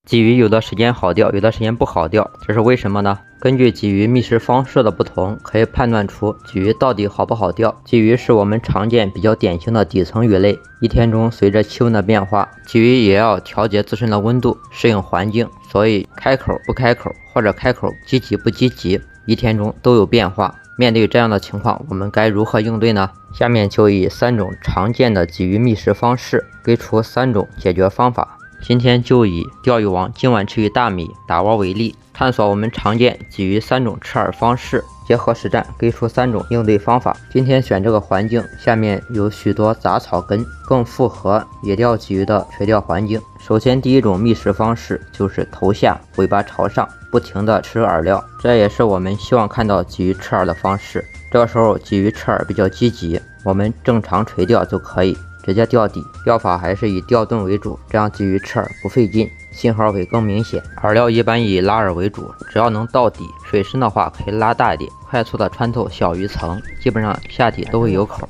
鲫鱼有的时间好钓，有的时间不好钓，这是为什么呢？根据鲫鱼觅食方式的不同，可以判断出鲫鱼到底好不好钓。鲫鱼是我们常见比较典型的底层鱼类，一天中随着气温的变化，鲫鱼也要调节自身的温度，适应环境，所以开口不开口，或者开口积极不积极，一天中都有变化。面对这样的情况，我们该如何应对呢？下面就以3种常见的鲫鱼觅食方式，给出3种解决方法。今天就以钓鱼王今晚吃鱼大米打窝为例，探索我们常见鲫鱼3种吃饵方式，结合实战给出3种应对方法。今天选这个环境，下面有许多杂草根，更符合野钓鲫鱼的垂钓环境。首先，第一种觅食方式就是头下尾巴朝上，不停地吃饵料，这也是我们希望看到鲫鱼吃饵的方式。这个时候鲫鱼吃饵比较积极，我们正常垂钓就可以直接钓底，钓法还是以钓盾为主，这样鲫鱼吃饵不费劲，信号会更明显。饵料一般以拉饵为主，只要能到底，水深的话可以拉大一点，快速的穿透小鱼层，基本上下底都会有口。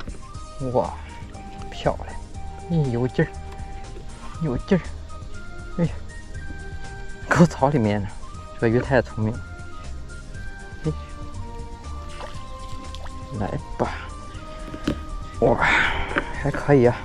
哇，漂亮，有劲儿，有劲儿！哎呀，搁草里面呢，这鱼太聪明了。来吧，哇，还可以啊。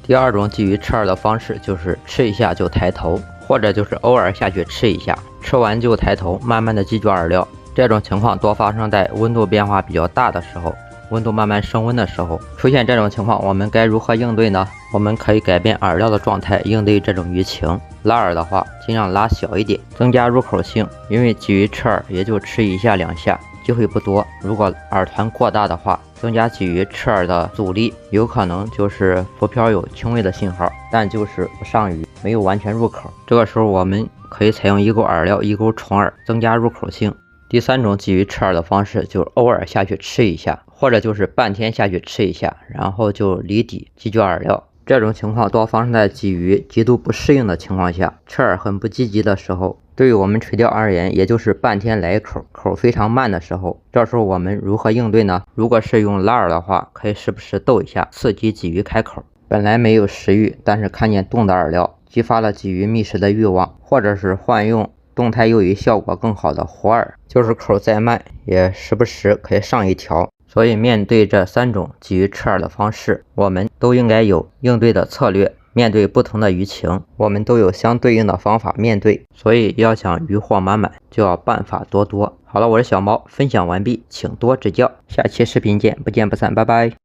第2种鲫鱼吃饵的方式就是吃一下就抬头，或者就是偶尔下去吃一下，吃完就抬头，慢慢的积聚饵料。这种情况多发生在温度变化比较大的时候，温度慢慢升温的时候。出现这种情况，我们该如何应对呢？我们可以改变饵料的状态，应对这种鱼情。拉饵的话，尽量拉小一点，增加入口性，因为鲫鱼吃饵也就吃1下2下，机会不多。如果饵团过大的话，增加鲫鱼吃饵的阻力，有可能就是浮漂有轻微的信号，但就是不上鱼，没有完全入口。这个时候我们可以采用1钩饵料1钩重饵，增加入口性。第3种鲫鱼吃饵的方式就是偶尔下去吃一下，或者就是半天下去吃一下，然后就离底积聚饵料。这种情况多发生在鲫鱼极度不适应的情况下，吃饵很不积极的时候。对于我们垂钓而言，也就是半天来口，口非常慢的时候，这时候我们如何应对呢？如果是用拉饵的话，可以时不时逗一下，刺激鲫鱼开口。本来没有食欲，但是看见动的饵料，激发了鲫鱼觅食的欲望，或者是换用动态诱鱼效果更好的活饵，就是口再慢，也时不时可以上一条。所以面对这3种鲫鱼吃饵的方式，我们都应该有应对的策略。面对不同的鱼情，我们都有相对应的方法面对，所以要想鱼货满满，就要办法多多。好了，我是小猫，分享完毕，请多指教，下期视频见，不见不散，拜拜。